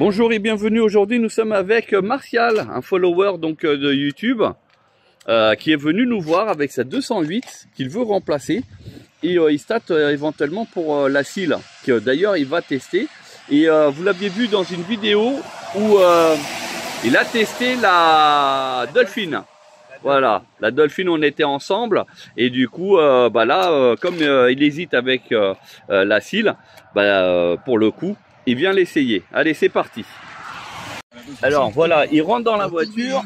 Bonjour et bienvenue. Aujourd'hui nous sommes avec Martial, un follower donc de YouTube qui est venu nous voir avec sa 208 qu'il veut remplacer et il state éventuellement pour la Seal que d'ailleurs il va tester et vous l'aviez vu dans une vidéo où il a testé la Dolphin. Voilà, la Dolphin, on était ensemble et du coup comme il hésite avec la Seal, pour le coup il vient l'essayer. Allez, c'est parti. Alors voilà, il rentre dans la voiture.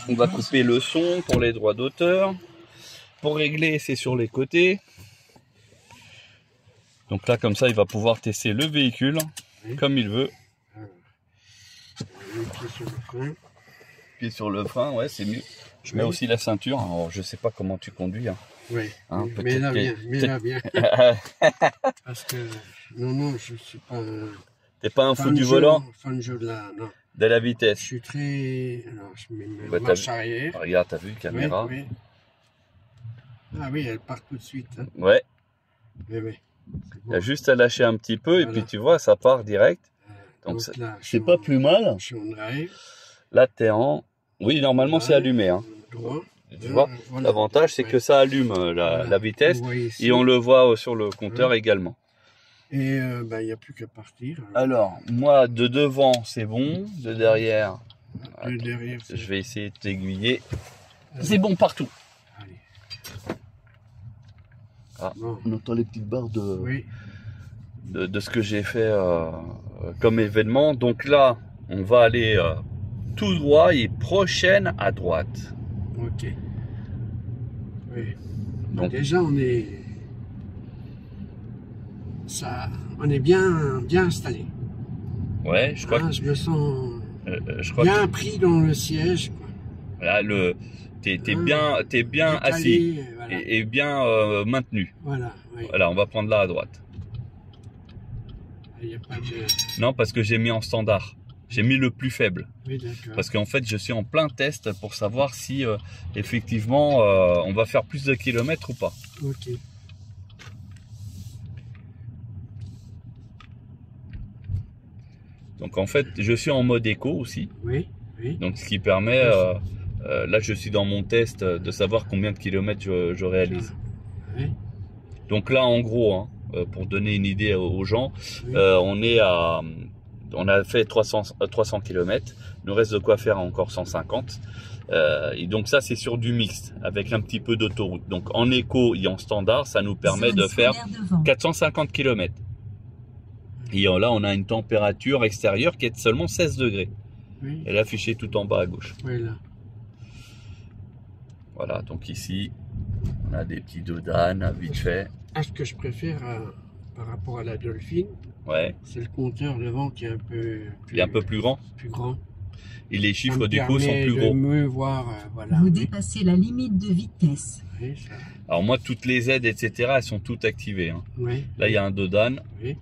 On va couper le son pour les droits d'auteur. Pour régler, c'est sur les côtés. Donc là, comme ça, il va pouvoir tester le véhicule comme il veut. Pied sur le frein, ouais, c'est mieux. Je mets aussi la ceinture. Alors, je sais pas comment tu conduis. Hein. Oui, Hein, mais là bien. Parce que non, je suis pas. T'es pas un fou du volant? Fan jeu de la vitesse. Je suis très. Alors, je mets ma marche arrière. Regarde, t'as vu, caméra. Oui. Ah oui, elle part tout de suite. Hein. Ouais. Oui. Bon. Il y a juste à lâcher un petit peu et puis tu vois, ça part direct. Donc c'est pas plus mal. Je suis en drive. Là, t'es en. Oui, normalement, c'est allumé. Hein. Droit. Tu vois, l'avantage c'est que ça allume la vitesse et on le voit sur le compteur également. Et il n'y a plus qu'à partir. Alors, moi de devant c'est bon, de derrière, je vais essayer de t'aiguiller. C'est bon partout. Allez. Ah, bon. On entend les petites barres de ce que j'ai fait comme événement. Donc là, on va aller tout droit et prochaine à droite. Ok. Oui. Donc, déjà on est bien installé. Ouais, je crois que je me sens bien pris dans le siège. Quoi. Là, t'es bien décalé, assis voilà. et bien maintenu. Voilà. Oui. Voilà, on va prendre là à droite. Il y a pas de... Non, parce que j'ai mis en standard. J'ai mis le plus faible. Oui, d'accord. Parce qu'en fait, je suis en plein test pour savoir si effectivement on va faire plus de kilomètres ou pas. Ok. Donc en fait, je suis en mode éco aussi. Oui. Donc ce qui permet, là je suis dans mon test de savoir combien de kilomètres je réalise. Oui. Donc là en gros, hein, pour donner une idée aux gens, on a fait 300 km, il nous reste de quoi faire encore 150. Et donc ça c'est sur du mixte avec un petit peu d'autoroute. Donc en éco et en standard, ça nous permet de faire 450 km. Et là on a une température extérieure qui est de seulement 16 degrés. Oui. Elle est affichée tout en bas à gauche. Oui, là. Voilà, donc ici on a des petits dodanes vite fait. Ce que je préfère par rapport à la Dolphin, c'est le compteur devant qui est un peu plus, plus grand. Et les chiffres du coup sont plus gros. Mieux voir, voilà. Vous dépassez la limite de vitesse. Oui, ça. Alors moi toutes les aides etc. elles sont toutes activées. Hein. Oui. Là il y a un dodane. Oui.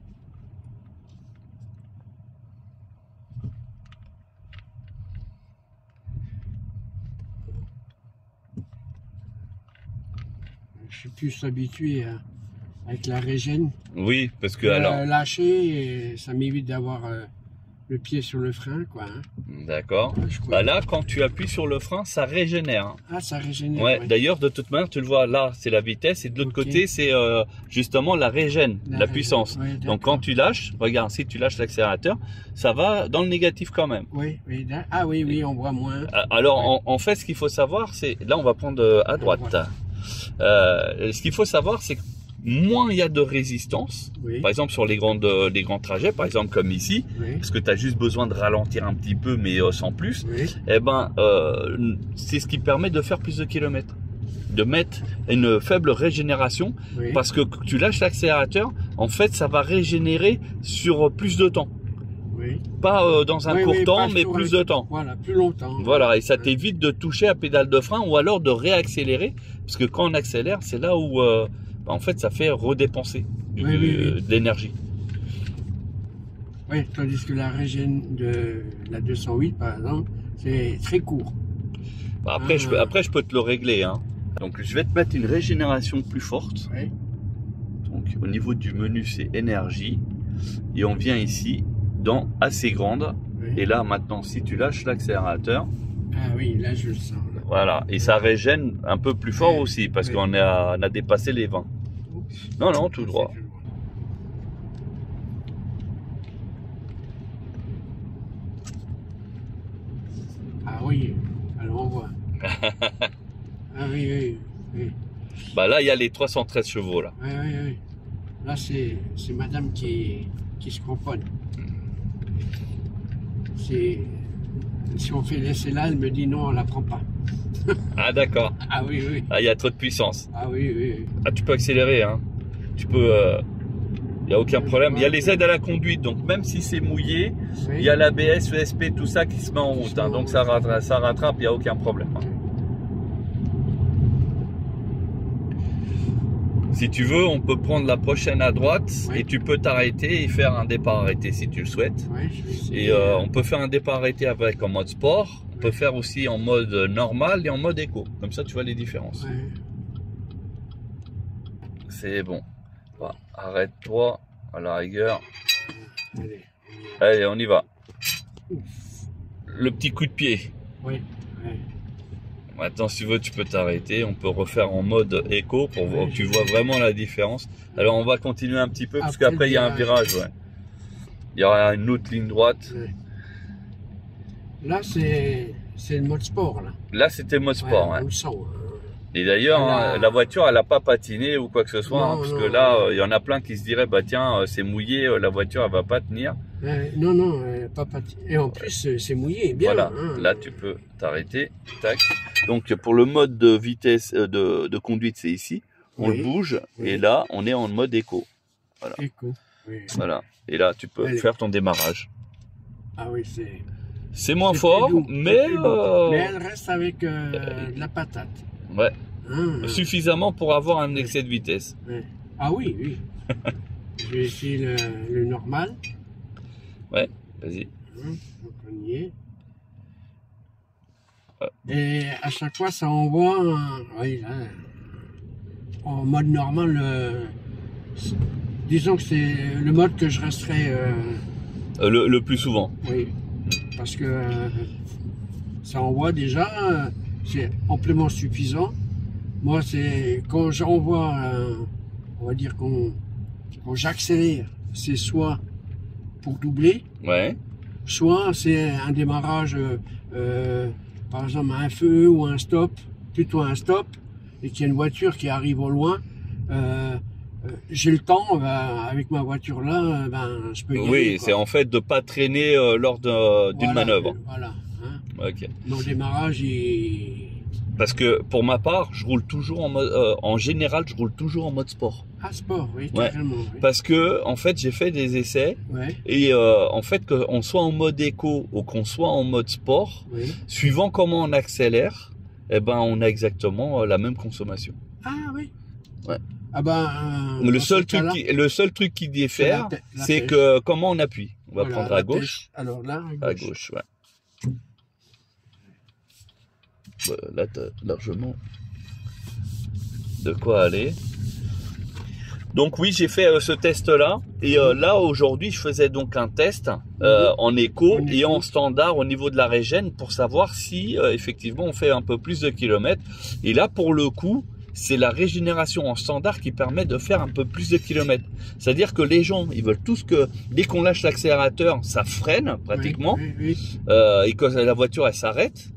Je suis plus habitué avec la régène. Oui, parce que alors lâcher, ça m'évite d'avoir le pied sur le frein, quoi. Hein. D'accord. Là, quand tu appuies sur le frein, ça régénère. Hein. Ah, ça régénère. Ouais. D'ailleurs, de toute manière, tu le vois là, c'est la vitesse, et de l'autre côté, c'est justement la régène, la puissance. Oui, donc quand tu lâches, regarde, si tu lâches l'accélérateur, ça va dans le négatif quand même. Oui. Ah oui, on voit moins. Alors, en fait, ce qu'il faut savoir, c'est là, on va prendre à droite. Ce qu'il faut savoir, c'est que moins il y a de résistance, par exemple sur les grands trajets, par exemple comme ici, parce que tu as juste besoin de ralentir un petit peu, mais sans plus, et c'est ce qui permet de faire plus de kilomètres, de mettre une faible régénération, parce que tu lâches l'accélérateur, en fait ça va régénérer sur plus de temps. Pas dans un court temps, mais plus de temps. Voilà, plus longtemps. Voilà, et ça t'évite de toucher à pédale de frein ou alors de réaccélérer, parce que quand on accélère, c'est là où en fait ça fait redépenser de l'énergie. Oui, tandis que la régène de la 208 par exemple, c'est très court. Après, je peux te le régler. Hein. Donc je vais te mettre une régénération plus forte. Donc au niveau du menu, c'est énergie. et on vient ici dans assez grande. Oui. Et là maintenant, si tu lâches l'accélérateur, Ah oui, là je le sens. Là. voilà, et ça régène un peu plus fort aussi parce oui. qu'on a dépassé les 20. Oups. Non, non, tout droit. Ah oui, alors on voit. Ah oui, oui, oui. Bah là, il y a les 313 chevaux là. Oui, oui, oui. Là, c'est madame qui se cramponne. Si on fait l'essai là, elle me dit non, on la prend pas. Ah d'accord. Ah oui, oui. Ah, il y a trop de puissance. Ah oui, oui, oui. Ah, tu peux accélérer, hein. Tu peux... Il n'y a aucun problème. Il y a les aides à la conduite, donc même si c'est mouillé, Oui. il y a l'ABS, ESP, tout ça qui se met en route. Hein, donc ça rattrape, il n'y a aucun problème. Hein. Si tu veux, on peut prendre la prochaine à droite Oui. et tu peux t'arrêter et faire un départ arrêté si tu le souhaites. Oui, je vais essayer. Et on peut faire un départ arrêté avec en mode sport. On peut faire aussi en mode normal et en mode éco. Comme ça, tu vois les différences. Ouais. C'est bon. Bah, arrête-toi à la rigueur. Allez. Allez, on y va. Le petit coup de pied. Oui, oui. Maintenant, si tu veux, tu peux t'arrêter. On peut refaire en mode éco pour voir que tu vois vraiment la différence. Alors, on va continuer un petit peu parce Après qu'après, il y a un virage. Ouais. Il y aura une autre ligne droite. Ouais. Là, c'est le mode sport. Là, Là, c'était mode sport. ouais, Ouais. on le sent. Et d'ailleurs, Voilà. hein, la voiture, elle n'a pas patiné ou quoi que ce soit. Non, hein, parce non, que là, il y en a plein qui se diraient, bah tiens, c'est mouillé, la voiture, elle va pas tenir. Non, non, pas pâti. Et en plus, c'est mouillé, bien. Voilà, Hein. là, tu peux t'arrêter. Tac. Donc, pour le mode de vitesse, de conduite, c'est ici. On Oui. le bouge. Oui. Et là, on est en mode éco. Éco. Oui. Voilà. Et là, tu peux Allez. faire ton démarrage. Ah oui, c'est... C'est moins c'est fort, plus doux, mais, c'est plus doux. Mais elle reste avec de la patate. ouais, Hein, suffisamment pour avoir un excès de vitesse. ouais. Ah oui, oui. Je vais essayer le normal. Ouais, vas-y. Hein, donc on y est. Et à chaque fois, ça envoie oui, là, en mode normal. Disons que c'est le mode que je resterai. Le plus souvent. Oui, parce que ça envoie déjà, c'est amplement suffisant. Moi, c'est quand j'envoie, on va dire quand j'accélère, c'est soit pour doubler, Ouais. soit c'est un démarrage, par exemple un feu ou un stop, plutôt un stop, et qu'il y a une voiture qui arrive au loin. J'ai le temps, avec ma voiture là, je peux y aller. Oui, quoi. c'est en fait de pas traîner lors d'une Voilà, manœuvre. Voilà. Hein. Ok. Mon démarrage, Parce que pour ma part, je roule toujours en mode, en général, je roule toujours en mode sport. Ah, sport, oui, Ouais. carrément. Oui. Parce que en fait, j'ai fait des essais Ouais, et en fait, qu'on soit en mode éco ou qu'on soit en mode sport, oui. suivant comment on accélère, eh ben, on a exactement la même consommation. Ah oui. Ouais. Ah Le seul truc qui diffère, c'est la c'est pêche. que comment on appuie. On va Voilà, prendre la à gauche. pêche. Alors là, À gauche, ouais. Bah, là, t'as largement de quoi aller. Donc oui, j'ai fait ce test-là. Et là, aujourd'hui, je faisais donc un test en éco En et éco. en standard au niveau de la régène pour savoir si, effectivement, on fait un peu plus de kilomètres. Et là, pour le coup, c'est la régénération en standard qui permet de faire un peu plus de kilomètres. C'est-à-dire que les gens, ils veulent tous que, dès qu'on lâche l'accélérateur, ça freine pratiquement. Oui, oui, oui. Et que la voiture, elle s'arrête.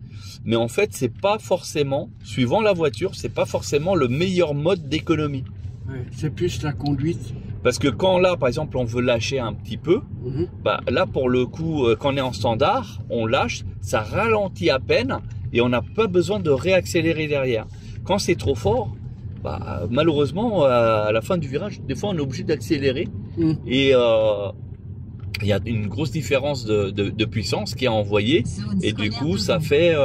Mais en fait, c'est pas forcément, suivant la voiture, c'est pas forcément le meilleur mode d'économie. Ouais, c'est plus la conduite. Parce que quand là, par exemple, on veut lâcher un petit peu, Mhm. bah là, pour le coup, quand on est en standard, on lâche, ça ralentit à peine et on n'a pas besoin de réaccélérer derrière. Quand c'est trop fort, bah, malheureusement, à la fin du virage, des fois, on est obligé d'accélérer Mhm. et il y a une grosse différence de puissance qui est envoyée Zone et du scolaire coup, de ça Rouen. fait,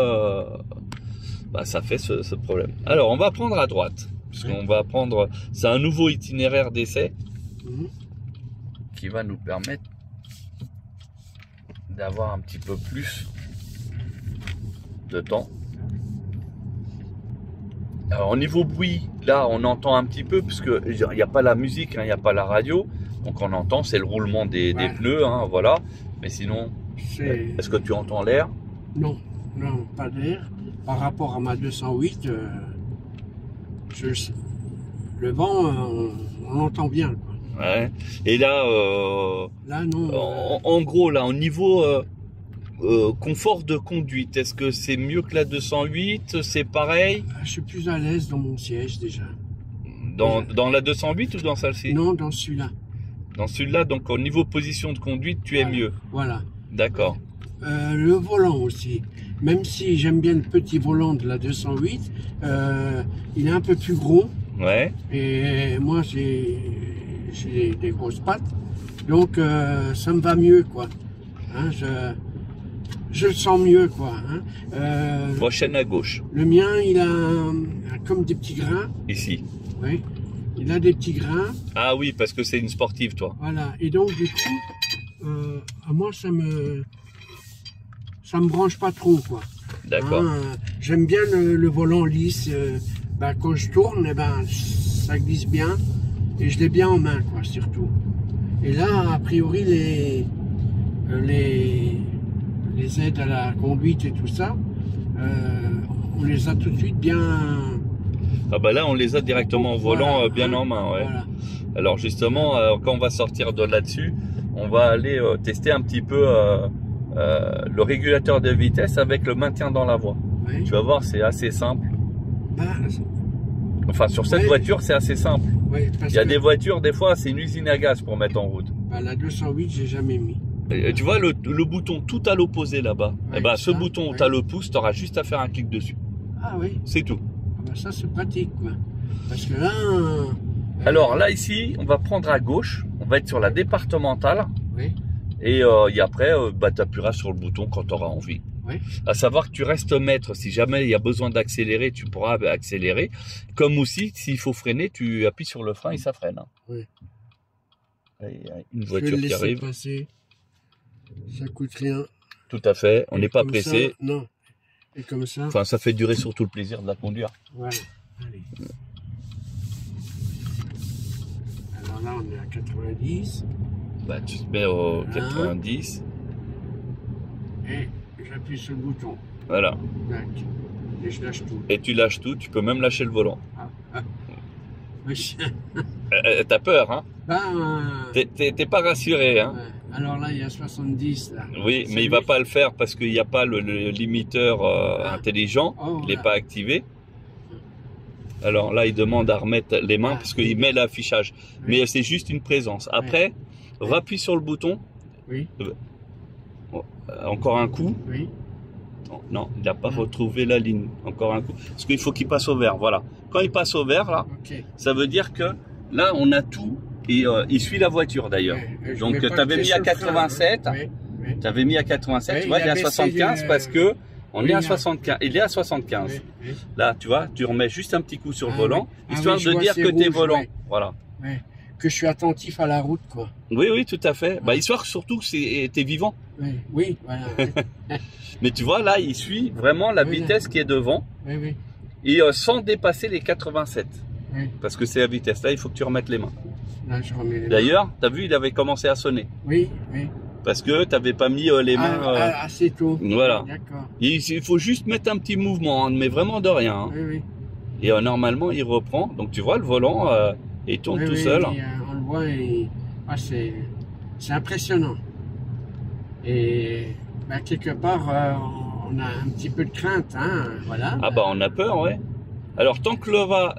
ça fait ce problème. Alors, on va prendre à droite. Parce qu'on va prendre, c'est un nouveau itinéraire d'essai Mhm. qui va nous permettre d'avoir un petit peu plus de temps. Alors au niveau bruit, là on entend un petit peu parce que il n'y a pas la musique, il n'y a pas la radio, Donc on entend, c'est le roulement des pneus, hein, voilà. Mais sinon, est-ce que tu entends l'air? Non, non, pas d'air. Par rapport à ma 208, le vent, on l'entend bien, quoi. Ouais. Et là, Là, non. en gros, là, au niveau confort de conduite, est-ce que c'est mieux que la 208? C'est pareil? Je suis plus à l'aise dans mon siège déjà. Dans la 208 ou dans celle-ci? Non, dans celui-là. Dans celui-là, donc au niveau position de conduite, tu es mieux. Voilà. D'accord. Le volant aussi. Même si j'aime bien le petit volant de la 208, il est un peu plus gros. Ouais. Et moi, j'ai des grosses pattes. Donc, ça me va mieux, quoi. Hein, je le sens mieux, quoi. Hein. Prochaine à gauche. Le mien, il a comme des petits grains. Ici. Oui. Il a des petits grains. Ah oui, parce que c'est une sportive, toi. Voilà. Et donc, du coup, moi, ça me branche pas trop, quoi. D'accord. Hein, j'aime bien le volant lisse. Quand je tourne, ça glisse bien. Et je l'ai bien en main, quoi, surtout. Et là, a priori, les aides à la conduite et tout ça, on les a tout de suite bien... Ah bah là, on les a directement au volant, voilà, bien en main, ouais. Voilà. Alors justement, quand on va sortir de là-dessus, on va aller tester un petit peu le régulateur de vitesse avec le maintien dans la voie. Oui. Tu vas voir, c'est assez simple. Bah, Enfin, sur cette voiture, c'est assez simple. oui, Il y a des voitures, des fois, c'est une usine à gaz pour mettre en route. La 208, j'ai jamais mis. Et tu vois le bouton tout à l'opposé là-bas. Ouais, Et ben, ce ça, bouton où ouais. tu as le pouce, tu auras juste à faire un clic dessus. Ah oui, C'est tout. ça c'est pratique, quoi. Parce que là... Alors là, ici, on va prendre à gauche. On va être sur la départementale. Oui, Et après, tu appuieras sur le bouton quand tu auras envie. oui. À savoir que tu restes maître. Si jamais il y a besoin d'accélérer, tu pourras accélérer. Comme aussi, s'il faut freiner, tu appuies sur le frein et ça freine. Oui. Il y a une Je vais voiture le qui laisser arrive. passer. Ça coûte rien. Tout à fait. On Et n'est pas comme pressé. ça, non. Et comme ça, Enfin, ça fait durer surtout le plaisir de la conduire. voilà. Allez. Alors là, on est à 90. Bah, tu te mets au Hein 90. Et j'appuie sur le bouton. Voilà. Tac. Et je lâche tout. Et tu lâches tout. Tu peux même lâcher le volant. Oui. T'as peur, hein? Ben, T'es pas rassuré, hein? ouais. Alors là, il y a 70 là. Oui, mais il va pas le faire parce qu'il n'y a pas le limiteur intelligent. Oh, Il n'est là. pas activé. Alors là, il demande à remettre les mains parce qu'il met l'affichage. Oui. Mais c'est juste une présence. Après, rappuie sur le bouton. Oui, Encore un coup. oui. Non, il n'a pas retrouvé la ligne. Encore un coup. Parce qu'il faut qu'il passe au vert. Voilà. Quand il passe au vert, là, Ok. ça veut dire que là, on a tout. Et il suit la voiture d'ailleurs. Ouais, je Donc, mets tu pas le avais pied mis sur à le frein, 87. hein. Oui, Tu avais mis à 87. Oui, Tu vois, il il est a à baissé 75 du- parce que on oui, est à là. 75. Il est à 75. oui, oui. Là, tu vois, tu remets juste un petit coup sur le Ah volant, oui. Ah histoire oui, je de vois, dire c'est que tu es rouge, volant. ouais. Voilà. Ouais. Que je suis attentif à la route, quoi. Oui, oui, tout à fait. Bah, Ouais. histoire surtout que t'es vivant. Oui, oui, voilà. Oui, Mais tu vois, là, il suit vraiment la Oui, vitesse qui est devant oui, oui. et sans dépasser les 87. Oui. Parce que c'est la vitesse. Là, il faut que tu remettes les mains. Là, je remets les mains. D'ailleurs, tu as vu, il avait commencé à sonner. Oui, oui. Parce que tu n'avais pas mis les mains. Assez tôt. Voilà. D'accord. Il faut juste mettre un petit mouvement, hein, mais vraiment de rien. Hein. Oui, oui. Et normalement, il reprend. Donc tu vois, le volant, il tourne Oui, tout oui, seul. oui, on le voit et c'est impressionnant. Et quelque part, on a un petit peu de crainte, hein, voilà. Ah bah on a peur, ouais. Alors tant que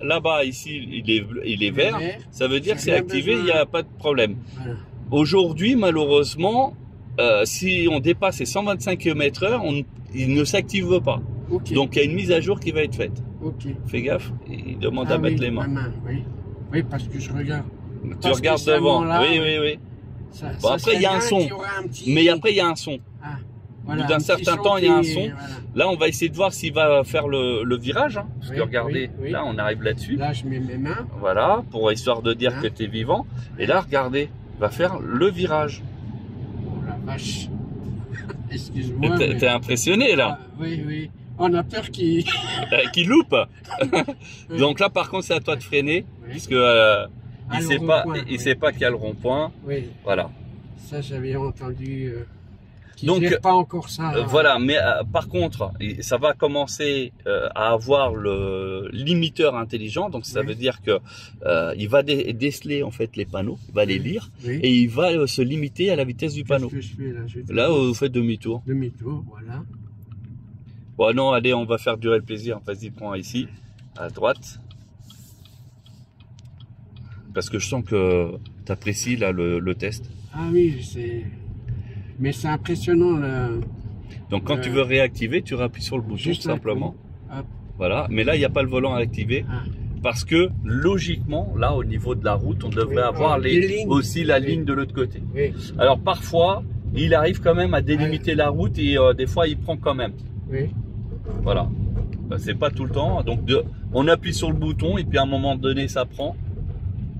là-bas, ici, il est vert, ça veut dire que c'est Rien activé, besoin. il n'y a pas de problème. Voilà. Aujourd'hui, malheureusement, si on dépasse les 125 km/h, il ne s'active pas. Ok. Donc il y a une mise à jour qui va être faite. Ok. Fais gaffe, il demande Ah à mettre oui, les mains. ma main, oui. Oui, parce que je regarde. Tu Parce regardes que ça devant. là, Oui, oui, oui. Ça, Bon, ça après, il y a un serait son. bien qu'il y aurait un petit... Mais après, il y a un son. Ah, Au bout d'un un petit certain son temps, il y a un qui- son. voilà. Là, on va essayer de voir s'il va faire le virage. Hein, parce Oui, que regardez, oui, oui. là, on arrive là-dessus. Là, je mets mes mains. Voilà, pour histoire de dire Hein. que tu es vivant. Et là, regardez, il va faire le virage. Oh la vache. Excuse-moi. T'es mais- t'es impressionné là, Ah, oui, oui. On a peur qu'il... qui loupe. Oui. Donc là, par contre, c'est à toi de freiner, Oui. parce que il le sait pas, rond-point, il oui. sait pas qu'il y a le rond-point. Oui, Voilà. ça j'avais entendu. Qu'ils Donc, gèrent pas encore ça. Voilà, mais par contre, ça va commencer à avoir le limiteur intelligent, donc ça Oui. veut dire que il va déceler en fait les panneaux, il va les lire Oui. et il va se limiter à la vitesse du panneau. Qu'est-ce que je fais là? Là, vous faites demi-tour. Demi-tour, voilà. Bon, non, allez, on va faire durer le plaisir. Vas-y, prends ici, à droite. Parce que je sens que tu apprécies là le test. Ah oui, c'est. Mais c'est impressionnant là. Donc quand tu veux réactiver, tu rappuies sur le bouton Juste un simplement. coup. Hop. Voilà, mais là il n'y a pas le volant à activer Ah. parce que logiquement, là au niveau de la route, on devrait Oui, avoir des lignes. aussi la Oui. ligne de l'autre côté. Oui, Alors parfois, il arrive quand même à délimiter la route et des fois il prend quand même. oui. Voilà. Ben, c'est pas tout le temps. Donc on appuie sur le bouton et puis à un moment donné ça prend.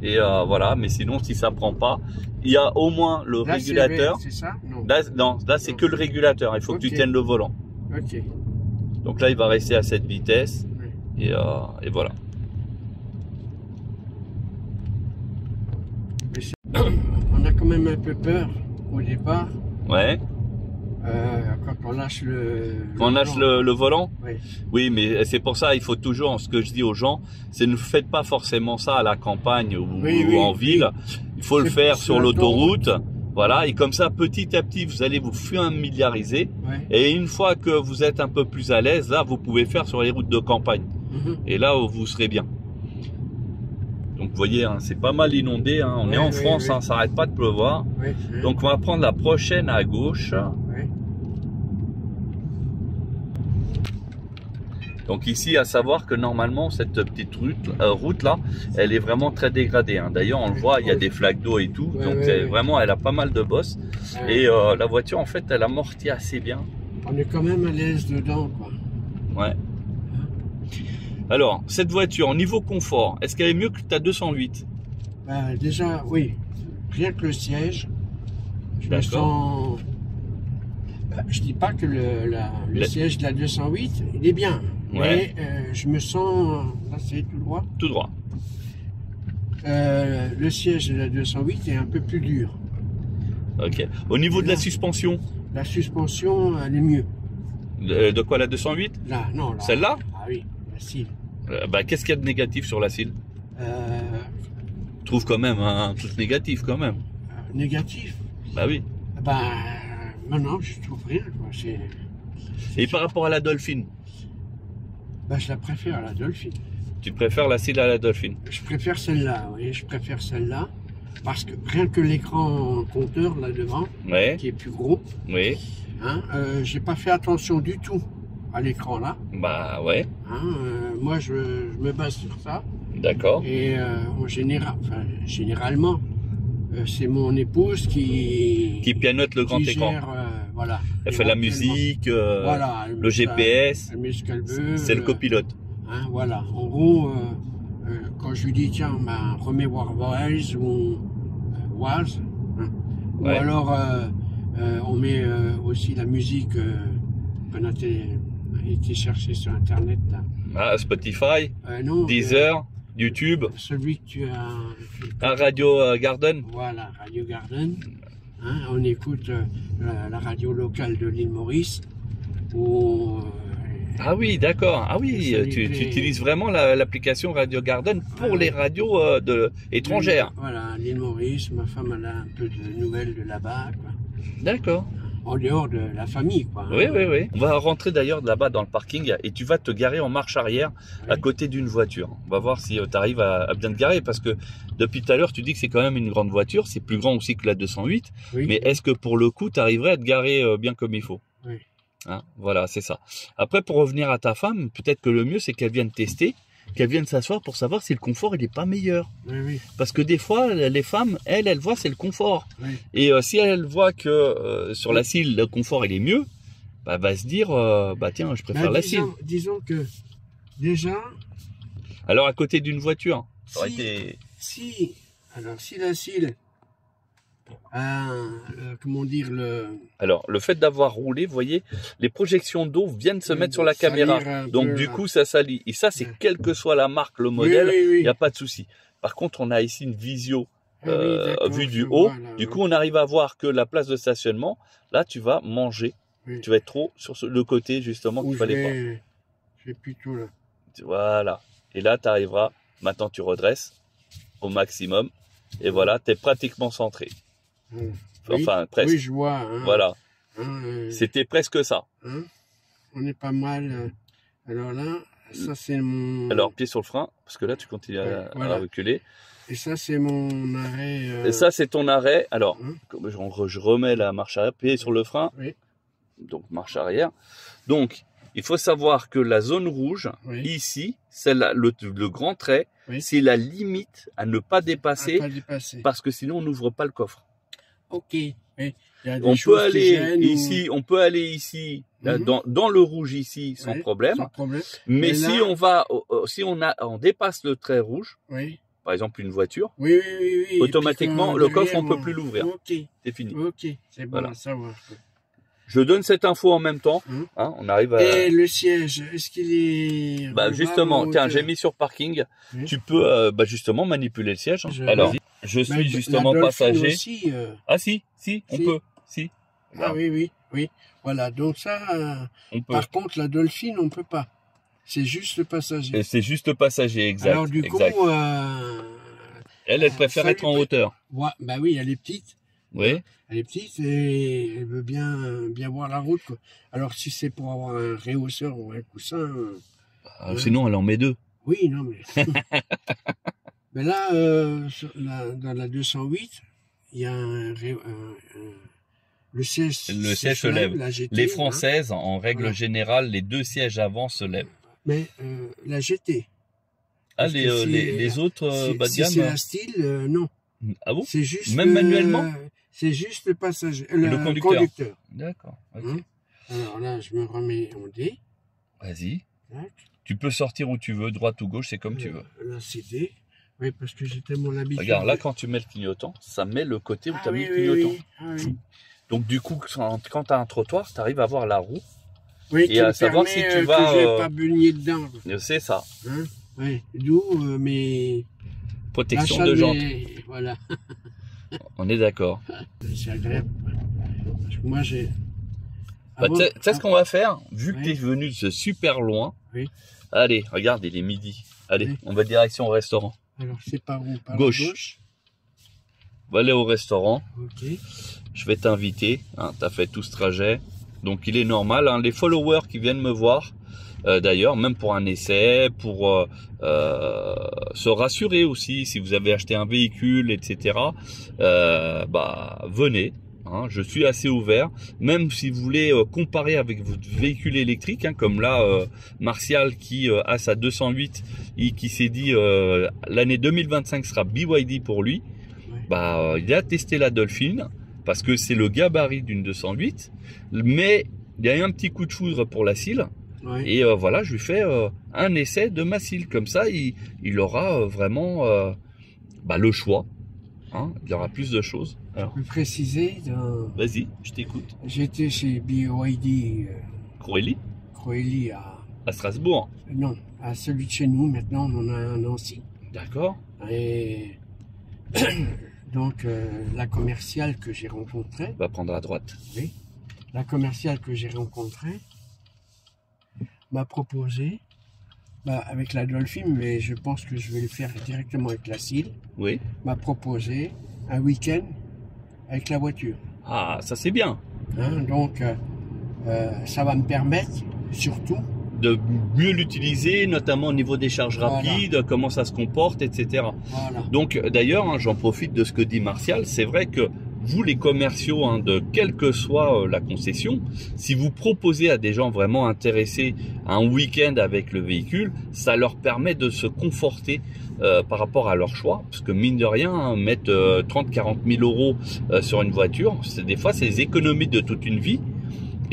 Et voilà, mais sinon si ça prend pas, il y a au moins le Là, régulateur. c'est ça? Non. Là, non, là c'est que le régulateur. Il faut que tu Ok. tiennes le volant. Ok. Donc là, il va rester à cette vitesse. Oui. Et voilà. Mais on a quand même un peu peur au départ Ouais. quand on lâche le. Quand on lâche le volant. Oui. Oui, mais c'est pour ça, il faut toujours, ce que je dis aux gens, c'est ne faites pas forcément ça à la campagne ou, Oui, ou oui, en ville. Il faut le C'est faire sur sur l'autoroute. l'autoroute. Voilà. Et comme ça, petit à petit, vous allez vous familiariser. Oui. Et une fois que vous êtes un peu plus à l'aise, là, vous pouvez faire sur les routes de campagne. Mhm. Et là, vous serez bien. Donc, vous voyez, hein, c'est pas mal inondé. Hein. On Oui, est en oui, France, oui. hein, ça n'arrête pas de pleuvoir. Oui. Oui. Donc, on va prendre la prochaine à gauche. Oui. Donc ici, à savoir que normalement, cette petite route là, elle est vraiment très dégradée. Hein. D'ailleurs, on le voit, il y a des flaques d'eau et tout. Ouais, donc ouais, ouais. vraiment, elle a pas mal de bosses. Et Euh, la voiture, en fait, elle amortit assez bien. On est quand même à l'aise dedans, quoi. Ouais. Alors, cette voiture, au niveau confort, est-ce qu'elle est mieux que ta 208? Déjà, oui. Rien que le siège, je me D'accord. sens. Je dis pas que le siège de la 208, il est bien. Ouais. Mais je me sens. Là, c'est tout droit. Tout droit. Le siège de la 208 est un peu plus dur. Ok. Au niveau de la suspension, La suspension, elle est mieux. de quoi la 208? Là, non, là. Celle-là? Ah oui, la cile. Qu'est-ce qu'il y a de négatif sur la cile? Je trouve quand même un truc négatif quand même. Négatif. Bah oui. Non, je trouve rien, quoi. Et par rapport à la Dolphin, Je la préfère à la Dolphin. tu préfères la cile à la Dolphin? Je préfère celle-là, oui, je préfère celle-là. Parce que rien que l'écran compteur là devant, Ouais. qui est plus gros, Oui. hein, j'ai pas fait attention du tout à l'écran là. Bah ouais. Hein, moi, je me base sur ça. D'accord. Et en général, généralement, c'est mon épouse qui pianote le grand qui écran. gère, voilà. Elle fait la Éventuellement. musique, Voilà, elle le met ça- GPS, elle met ce qu'elle veut. c'est le copilote. Hein, voilà. En gros, quand je lui dis tiens, remets Warboys ou Waz, hein, Ouais. ou alors on met aussi la musique qu'on a été chercher sur internet là. Ah, Spotify, Non, Deezer, YouTube, celui que tu as. Radio Garden. Voilà, Radio Garden. Hein, on écoute la radio locale de l'île Maurice. Où, Ah oui, d'accord. Ah oui, Ça lui tu plaît. utilises vraiment l'application Radio Garden pour les radios étrangères. Voilà, l'île Maurice, ma femme elle a un peu de nouvelles de là-bas, quoi. D'accord. En dehors de la famille, quoi. Oui, oui, oui. On va rentrer d'ailleurs là-bas dans le parking et tu vas te garer en marche arrière à côté d'une voiture. On va voir si tu arrives à bien te garer parce que depuis tout à l'heure, tu dis que c'est quand même une grande voiture. C'est plus grand aussi que la 208. Oui. Mais est-ce que pour le coup, tu arriverais à te garer bien comme il faut? Oui. Hein, voilà, c'est ça. Après, pour revenir à ta femme, peut-être que le mieux, c'est qu'elle vienne tester, qu'elle vienne s'asseoir pour savoir si le confort, il n'est pas meilleur. Oui, oui. Parce que des fois, les femmes, elles voient, c'est le confort. Oui. Et si elle voit que sur la cile, le confort, il est mieux, bah, elle va se dire, tiens, je préfère la cile. Disons que déjà, Alors, à côté d'une voiture, ça aurait Si- été... si la cile, comment dire, Alors, le fait d'avoir roulé, vous voyez, les projections d'eau viennent se Oui, mettre sur la salir caméra. un Donc, peu, du là. coup, ça salit. Et ça, c'est Ouais. quelle que soit la marque, le modèle, oui, il oui, n'y a pas de souci. Par contre, on a ici une visio d'accord, vue du je haut. vois, là, Du oui. coup, on arrive à voir que la place de stationnement, là, tu vas manger. Oui. Tu vas être trop sur le côté, justement, Où qu'il je fallait pas. je vais plutôt là. Voilà. Et là, tu arriveras. Maintenant, tu redresses au maximum. Et voilà, tu es pratiquement centré. Oui. Enfin, presque. Oui, je vois. Hein, Voilà. hein, C'était presque ça. hein, on est pas mal. Alors là, ça c'est mon. Alors, pied sur le frein, parce que là, tu continues à voilà. reculer. Et ça c'est mon arrêt. Et ça, c'est ton arrêt. Alors, Hein. je remets la marche arrière, pied sur le frein. Oui. Donc, marche arrière. Donc, il faut savoir que la zone rouge, Oui. ici, c'est le grand trait, Oui. c'est la limite à ne pas À dépasser, pas dépasser. parce que sinon, on n'ouvre pas le coffre. Ok. Oui. Il y a des On choses peut qui aller gênent ici, on peut aller ici, là, Mhm. dans le rouge ici, sans Oui, problème. Sans problème. Mais Et si là- on va, si on dépasse le trait rouge, Oui. par exemple une voiture, Oui, oui, oui, oui. automatiquement, Et puis, le coffre, on derrière, peut plus l'ouvrir. Ok. c'est fini. Ok. C'est bon Voilà. à savoir. Je donne cette info en même temps. Mhm. Hein, on arrive à. Et le siège, est-ce qu'il est. Bah relevable justement, en tiens, hauteur j'ai mis sur parking. Oui. Tu peux justement manipuler le siège. Je- Alors, je Mais suis la justement Dolphin passager. aussi, Ah si, on Si. peut. Si. Ah oui, oui, oui. Voilà, donc ça, On peut. par contre, la Dolphin, on peut pas. C'est juste le passager. Et c'est juste passager, exact. Alors du coup, exact. Elle préfère ça être lui en plaît. hauteur. bah oui, elle est petite. Oui. Elle est petite et elle veut bien voir la route, quoi. Alors si c'est pour avoir un réhausseur ou un coussin, Ah, sinon, elle en met deux. oui, non mais. Mais là, dans la 208, il y a le siège. Le siège se lève. La GT, Les hein. Françaises, en règle Voilà. générale, les deux sièges avant se lèvent. Mais la GT. Ah, Parce que les autres bas de si c'est gamme. la style, non. Ah bon? C'est juste. Même manuellement c'est juste le passager. Le conducteur. conducteur. D'accord. Ok. Hein. Alors là, je me remets en D. Vas-y. Tac. Tu peux sortir où tu veux, droite ou gauche, c'est comme tu veux. Là, c'est D. Oui, parce que j'ai tellement l'habitude. Regarde, là, quand tu mets le clignotant, ça met le côté où tu as mis oui, le clignotant. oui. Ah, oui. Donc, du coup, quand tu as un trottoir, tu arrives à voir la roue. Oui, Et qui à me savoir permet, si tu vas, que je vais pas baigner dedans. Quoi. C'est ça. Hein. Oui. D'où mes. Protection l'achat de jantes. Voilà. On est d'accord. C'est agréable. Parce que moi, j'ai. Bah, Avant- tu sais ce qu'on va faire? Vu que Oui. tu es venu de super loin. Oui. Allez, regarde, il est midi. Allez, Oui. on va direction au restaurant. Alors, c'est par où? Par Gauche. la gauche. On va aller au restaurant. Ok. Je vais t'inviter. Hein, tu as fait tout ce trajet. Donc, il est normal. Hein, les followers qui viennent me voir, d'ailleurs, même pour un essai, pour se rassurer aussi, si vous avez acheté un véhicule, etc., bah, venez. Hein, je suis assez ouvert, même si vous voulez comparer avec votre véhicule électrique, hein, comme là, Martial qui a sa 208 et qui s'est dit l'année 2025 sera BYD pour lui, Ouais. bah, il a testé la Dolphin parce que c'est le gabarit d'une 208, mais il y a eu un petit coup de foudre pour la Seal. Ouais. Et voilà, je lui fais un essai de ma Seal. Comme ça, il aura vraiment bah, le choix. Hein, il y aura plus de choses. Alors, Je peux préciser, vas-y, je t'écoute. j'étais chez BYD Corélie, Croelli à Strasbourg. non, à celui de chez nous. Maintenant, on en a un Nancy. D'accord. Et donc, la commerciale que j'ai rencontrée, On va prendre à droite. m'a proposé, avec la Dolphin, mais je pense que je vais le faire directement avec la Seal, Oui. m'a proposé un week-end avec la voiture. Ah, ça c'est bien. Hein, donc, ça va me permettre, surtout, De mieux l'utiliser, notamment au niveau des charges Voilà. rapides, comment ça se comporte, etc. voilà. Donc d'ailleurs, hein, j'en profite de ce que dit Martial, c'est vrai que vous les commerciaux, hein, de quelle que soit la concession, si vous proposez à des gens vraiment intéressés un week-end avec le véhicule, ça leur permet de se conforter par rapport à leur choix, parce que mine de rien, hein, mettre 30-40 000 euros sur une voiture, des fois c'est des économies de toute une vie.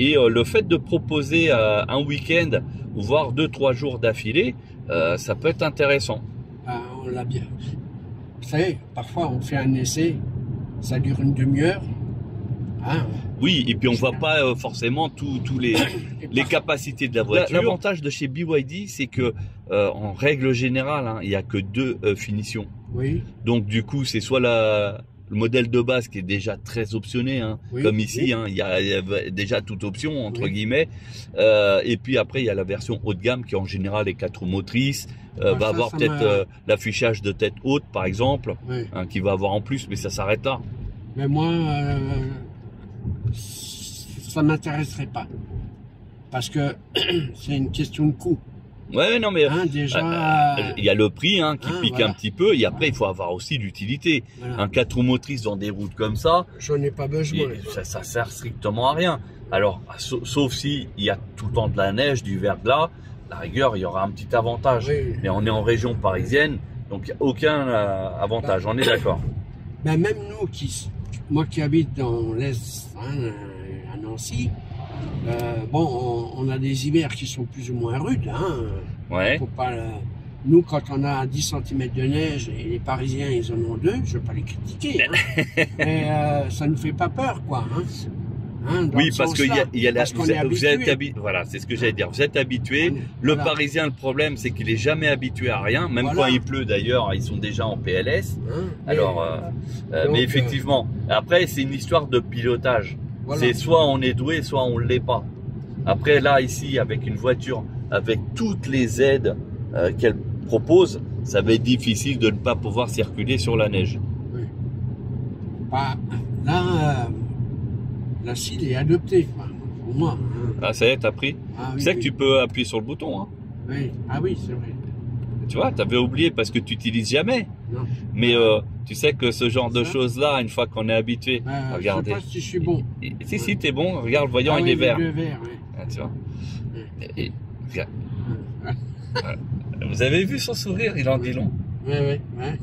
Et le fait de proposer un week-end, voire 2-3 jours d'affilée, ça peut être intéressant. On l'a bien. Vous savez, parfois on fait un essai, ça dure une demi-heure. Hein, Oui, et puis on voit pas forcément tous les capacités de la voiture. L'avantage de chez BYD, c'est que en règle générale, hein, il n'y a que deux finitions. Oui. Donc du coup, c'est soit le modèle de base qui est déjà très optionné, hein, Oui, comme ici, oui. hein, il y a déjà toute option entre Oui. guillemets. Et puis après, il y a la version haut de gamme qui en général est 4 roues motrices, Ah, va ça, avoir ça peut-être m'a- l'affichage de tête haute par exemple, Oui. hein, qui va avoir en plus, mais ça s'arrête là. Mais moi, ça m'intéresserait pas. Parce que c'est une question de coût. Ouais, non mais Hein, déjà. il y a le prix hein, qui Hein, pique voilà. un petit peu, et après il faut avoir aussi l'utilité. Voilà. Un 4 roues motrices dans des routes comme ça, J'en ai pas besoin. ça sert strictement à rien. Alors, sauf si il y a tout le temps de la neige, du verglas, la rigueur, il y aura un petit avantage. Oui. Mais on est en région parisienne, donc il n'y a aucun avantage, on est d'accord. Ben, même nous, moi qui habite dans l'Est, hein, à Nancy, bon, on a des hivers qui sont plus ou moins rudes. Hein. Ouais. Faut pas, nous, quand on a 10 cm de neige, et les Parisiens, ils en ont 2, je ne veux pas les critiquer. Hein. Mais ça ne nous fait pas peur, quoi. Hein. Hein, dans Oui, ce parce que sens-là. il y a Parce qu'on est habitué. voilà, c'est ce que j'allais dire. Vous êtes habitué. Le Voilà. Parisien, le problème, c'est qu'il est jamais habitué à rien. Même Voilà. quand il pleut, d'ailleurs, ils sont déjà en PLS. Hein, Alors, donc, mais effectivement, après, c'est une histoire de pilotage. voilà. C'est soit on est doué, soit on l'est pas. Après, là, ici, avec une voiture, avec toutes les aides qu'elle propose, ça va être difficile de ne pas pouvoir circuler sur la neige. Oui. Bah, là, la CIL est adoptée, quoi, pour moi. Hein. Ah, ça y est, t'as pris. Ah, Tu oui, sais que oui. tu peux appuyer sur le bouton. Hein. Oui. Ah oui, c'est vrai. Tu vois, t'avais oublié parce que tu n'utilises jamais. Non. Mais tu sais que ce genre de Ça. choses-là, une fois qu'on est habitué, regardez. Je sais pas si je suis bon. Si, t'es bon. Regarde, le voyant, Ah il oui, est vert. les deux verts, oui. Ah, tu vois. Et, regarde. Ouais. Vous avez vu son sourire, il en dit long. Oui, oui, ouais.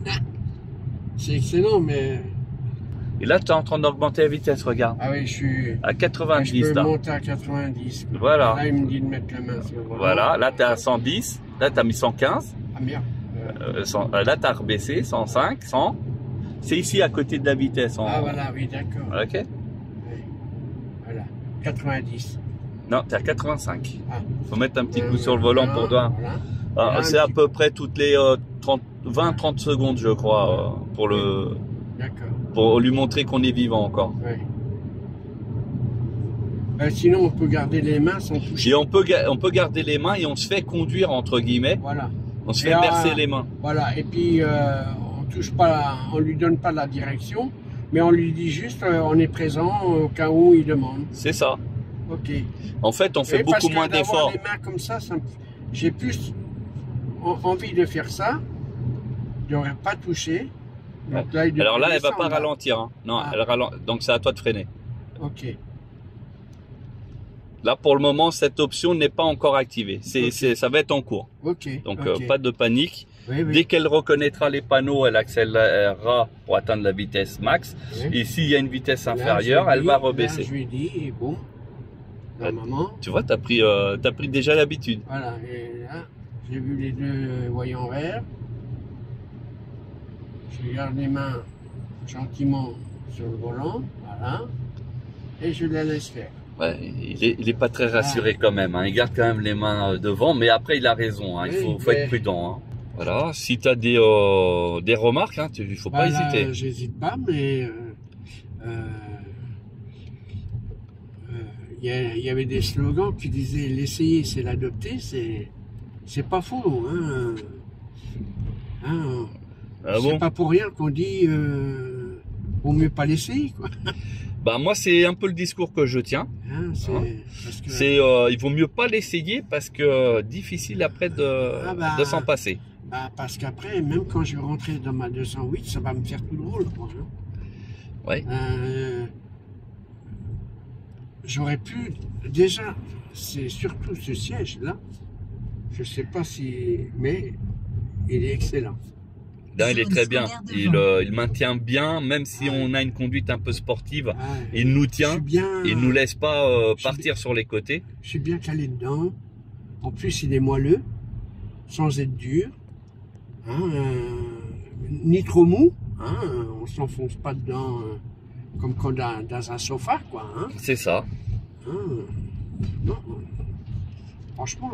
C'est excellent, mais... Et là, tu es en train d'augmenter la vitesse, regarde. Ah oui, je suis... À Je 90, peux là. monter à 90. Quoi. Voilà. Là, il me dit de mettre la main sur le volant. Voilà, là, tu es à 110. Là, tu as mis 115. Ah merde. Là, tu as rebaissé, 105, 100. C'est ici, à côté de la vitesse. Ah voilà, oui, d'accord. Ok. Oui. Voilà, 90. Non, tu es à 85. Ah. Faut mettre un petit coup sur le volant pour toi. Voilà. Ah, Là, c'est un à petit- peu près toutes les 20-30 secondes, je crois, D'accord, pour lui montrer qu'on est vivant encore. oui. Sinon, on peut garder les mains sans toucher. Et on peut garder les mains et on se fait conduire, entre guillemets. Voilà, On se Et fait bercer les mains. voilà. Et puis, on touche pas, on lui donne pas la direction, mais on lui dit juste, on est présent au cas où il demande. C'est ça. Ok. En fait, on fait Et parce beaucoup que moins d'avoir d'efforts. les mains comme ça, j'ai plus envie de faire ça, de ne pas toucher. Donc là, il Alors là, devrait elle va pas descendre, là. ralentir. Hein. Non, Ah. elle ralentit. Donc c'est à toi de freiner. Ok. Là, pour le moment, cette option n'est pas encore activée. Ok. Ça va être en cours. Ok. Donc ok. pas de panique. Oui, oui. Dès qu'elle reconnaîtra les panneaux, elle accélérera pour atteindre la vitesse max. Oui. Et s'il y a une vitesse Là, inférieure, je lui elle dis- va là, rebaisser. je lui dis, et bon, normalement, Tu vois, t'as pris déjà l'habitude. voilà. Et là, j'ai vu les deux voyants verts. Je garde les mains gentiment sur le volant, voilà. Et je la laisse faire. Ouais, il est pas très rassuré quand même. Hein. Il garde quand même les mains devant, mais après il a raison. Hein. Il Oui, faut mais- être prudent. Hein. Voilà. Si tu as des remarques, hein, il faut pas Voilà, hésiter. j'hésite pas, mais il y avait des slogans qui disaient l'essayer, c'est l'adopter, c'est pas faux. Hein. Hein, Ah c'est bon pas pour rien qu'on dit vaut mieux pas l'essayer, quoi. Bah moi c'est un peu le discours que je tiens. Hein, parce que, C'est il vaut mieux pas l'essayer parce que difficile après de s'en passer. bah, parce qu'après, même quand je vais rentrer dans ma 208, ça va me faire tout drôle, quoi. Hein. Ouais. J'aurais pu déjà, c'est surtout ce siège là, je sais pas si, mais il est excellent. Là, il est très bien. Devant. Il maintient bien, même si Ouais. on a une conduite un peu sportive. Ouais. Il nous Je tient. suis bien, Il nous laisse pas je suis partir sur les côtés. je suis bien calé dedans. En plus, il est moelleux, sans être dur, hein, ni trop mou. Hein, on s'enfonce pas dedans comme quand dans un sofa, quoi. Hein. C'est ça. Hein, non, franchement,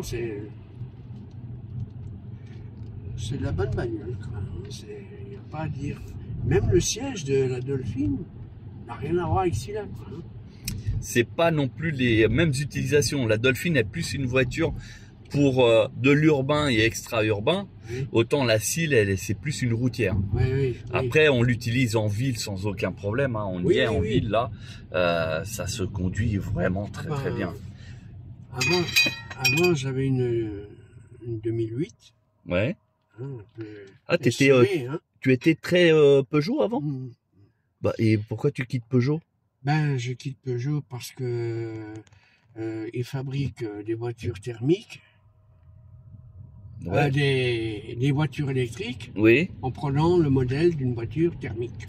c'est de la bonne bagnole. Il n'y a pas à dire. Même le siège de la Dolphin n'a rien à voir avec celui-là. C'est pas non plus les mêmes utilisations. La Dolphin est plus une voiture pour de l'urbain et extra-urbain. Oui. Autant la Seal, c'est plus une routière. Oui, oui, Après, on l'utilise en ville sans aucun problème. Hein. On y est en ville là. Ça se conduit vraiment très bien. Avant j'avais une 2008. Ouais. Hein, Ah, tu étais très Peugeot avant? Bah, et pourquoi tu quittes Peugeot? Ben, je quitte Peugeot parce que ils fabriquent des voitures thermiques, Ouais. des voitures électriques, Oui. en prenant le modèle d'une voiture thermique.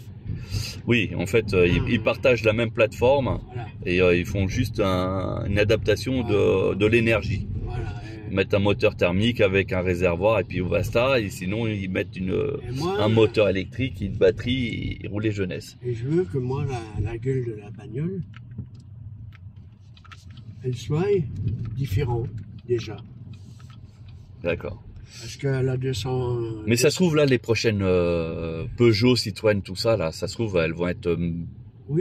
Oui, en fait, ils partagent la même plateforme Voilà. et ils font juste une adaptation de l'énergie. Voilà. Ils mettent un moteur thermique avec un réservoir et puis basta. Et sinon, ils mettent un moteur électrique, une batterie et rouler jeunesse. Et je veux que moi, la gueule de la bagnole, elle soit différente déjà. D'accord. Parce que la 200... Mais ça se trouve là, les prochaines Peugeot, Citroën, tout ça, là, ça se trouve, elles vont être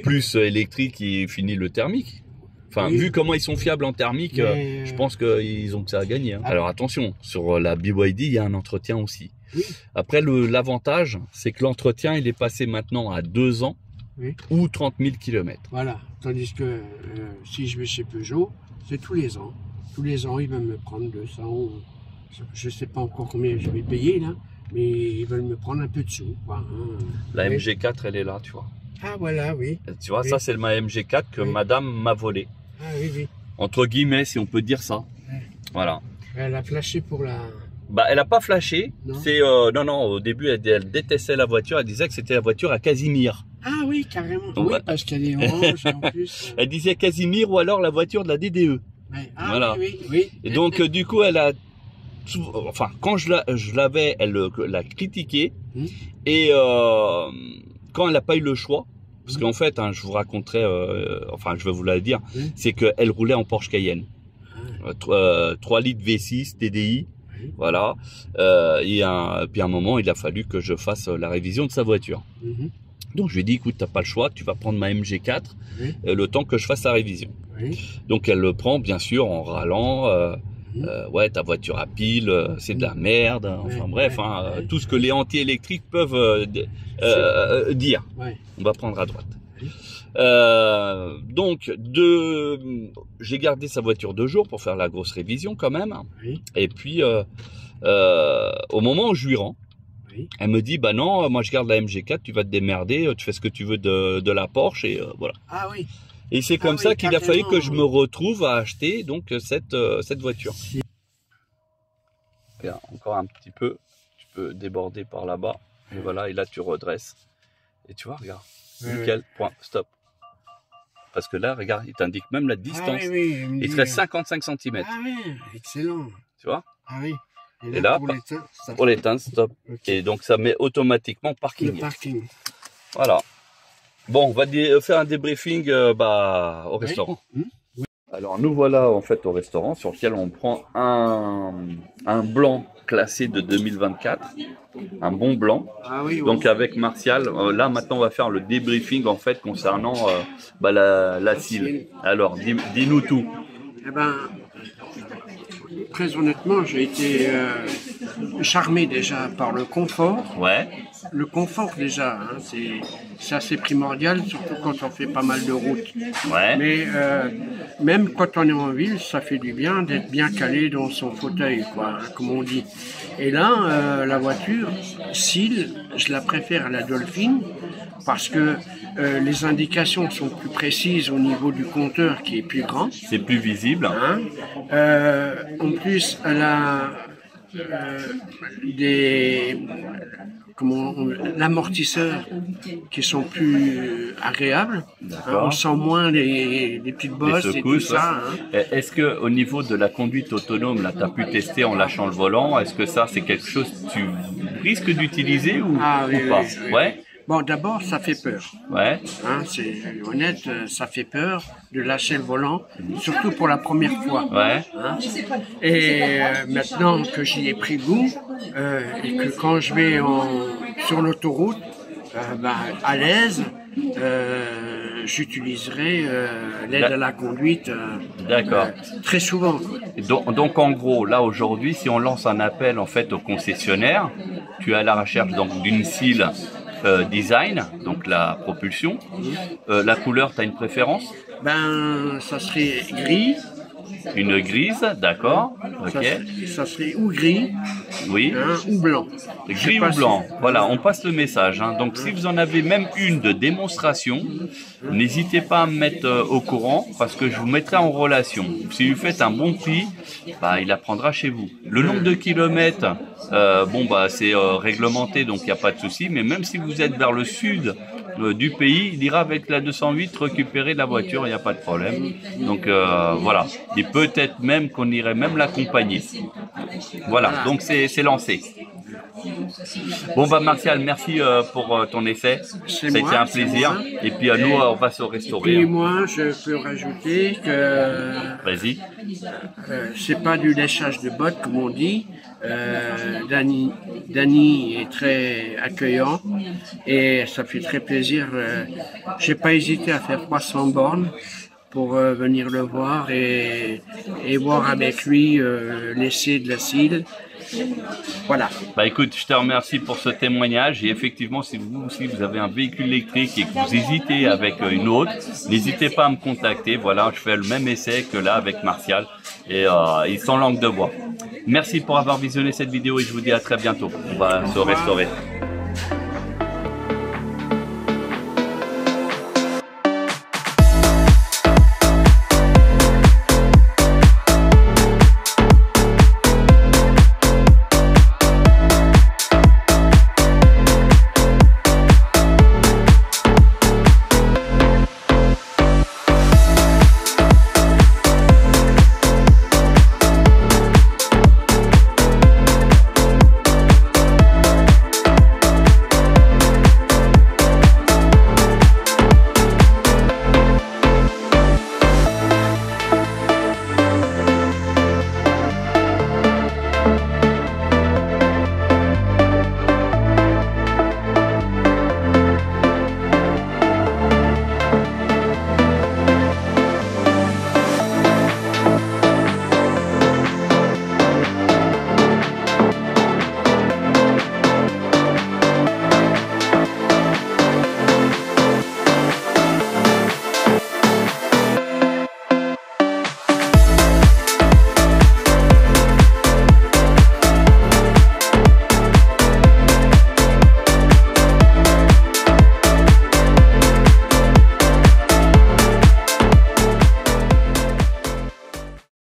plus électriques et fini le thermique. Enfin, vu comment ils sont fiables en thermique, je pense qu'ils ont que ça à gagner. Hein. Alors attention, sur la BYD, il y a un entretien aussi. Oui. Après, l'avantage, c'est que l'entretien, il est passé maintenant à 2 ans ou 30 000 km. Voilà. Tandis que si je vais chez Peugeot, c'est tous les ans. Tous les ans, ils veulent me prendre 200. Je ne sais pas encore combien je vais payer là, mais ils veulent me prendre un peu de sous. Quoi, hein. La MG4, elle est là, tu vois. Ah voilà, oui. Tu vois, ça c'est ma MG4 que madame m'a volée. Ah oui, oui. Entre guillemets, si on peut dire ça. Voilà. Elle a flashé pour la... Bah, elle a pas flashé. Non. Non, au début, elle détestait la voiture. Elle disait que c'était la voiture à Casimir. Ah oui, carrément. Ouais. Oui, parce qu'elle est orange en plus. Elle disait Casimir ou alors la voiture de la DDE. Ouais. Ah Voilà. oui. Et donc, du coup, elle a... Enfin, quand je l'avais, elle l'a critiqué. Et quand elle n'a pas eu le choix, parce qu'en fait, hein, je vous raconterai, enfin, je vais vous la dire, c'est qu'elle roulait en Porsche Cayenne. 3 litres V6 TDI. Voilà. Puis à un moment, il a fallu que je fasse la révision de sa voiture. Donc je lui ai dit, écoute, t'as pas le choix, tu vas prendre ma MG4 le temps que je fasse la révision. Donc elle le prend, bien sûr, en râlant. Ouais, ta voiture à pile, c'est de la merde. Enfin bref, tout ce que les anti-électriques peuvent dire. On va prendre à droite. Donc, j'ai gardé sa voiture 2 jours pour faire la grosse révision quand même. Et puis, au moment où je lui rends, elle me dit, bah non, moi je garde la MG4, tu vas te démerder, tu fais ce que tu veux de la Porsche et voilà. Ah oui. Et c'est comme ça qu'il a fallu que je me retrouve à acheter donc cette voiture. Regarde, encore un petit peu, tu peux déborder par là-bas. Et voilà, et là tu redresses. Et tu vois, regarde, nickel, point, stop. Parce que là, regarde, il t'indique même la distance. Il te reste 55 cm. Ah oui, excellent. Tu vois? Ah oui. Et là, pour l'éteindre, stop. Et donc ça met automatiquement parking. Le parking. Voilà. Bon, on va faire un débriefing au restaurant. Alors nous voilà en fait au restaurant sur lequel on prend un blanc classé de 2024, un bon blanc. Donc avec Martial, là maintenant on va faire le débriefing en fait concernant la Seal. Alors dis-nous tout. Eh ben, très honnêtement, j'ai été charmé déjà par le confort. Le confort déjà, hein, c'est assez primordial, surtout quand on fait pas mal de routes. Mais même quand on est en ville, ça fait du bien d'être bien calé dans son fauteuil, quoi, hein, comme on dit. Et là, la voiture, Seal, je la préfère à la Dolphin, parce que les indications sont plus précises au niveau du compteur qui est plus grand. C'est plus visible. Hein. En plus, elle a l'amortisseur qui sont plus agréables. Hein, on sent moins les petites bosses et tout ça. Hein. Est-ce que au niveau de la conduite autonome, là, tu as pu tester en lâchant le volant? Est-ce que ça, c'est quelque chose que tu risques d'utiliser ou pas? Bon, d'abord, ça fait peur. Ouais. Hein, c'est honnête, ça fait peur de lâcher le volant, surtout pour la première fois. Ouais. Hein. Et maintenant que j'y ai pris goût, et que quand je vais sur l'autoroute, à l'aise, j'utiliserai l'aide à la conduite D'accord. très souvent. Donc en gros, là aujourd'hui, si on lance un appel en fait au concessionnaire, tu es à la recherche donc d'une cile design, donc la propulsion. La couleur, tu as une préférence? Ça serait gris. Une grise, d'accord. Ok. Ça serait ou gris, Oui. hein, ou blanc. Gris ou blanc, voilà, on passe le message. Hein. Donc si vous en avez même une de démonstration, n'hésitez pas à me mettre au courant parce que je vous mettrai en relation. Si vous faites un bon prix, il la prendra chez vous. Le nombre de kilomètres, c'est réglementé, donc il n'y a pas de souci. Mais même si vous êtes vers le sud du pays, il ira avec la 208 récupérer la voiture, il n'y a pas de problème. Donc voilà, et peut-être même qu'on irait même l'accompagner. Voilà, donc c'est lancé. Bon Martial, merci pour ton essai. Ça a été un plaisir. Et puis à nous, on va se restaurer. Et moi, je peux rajouter que vas-y. C'est pas du léchage de bottes comme on dit. Danny est très accueillant et ça fait très plaisir. J'ai pas hésité à faire 300 bornes pour venir le voir et voir avec lui l'essai de la cile. Voilà. Écoute, je te remercie pour ce témoignage et effectivement, si vous aussi vous avez un véhicule électrique et que vous hésitez avec une autre, n'hésitez pas à me contacter. Voilà, je fais le même essai que là avec Martial et ils sont langue de bois. Merci pour avoir visionné cette vidéo et je vous dis à très bientôt. On va se restaurer.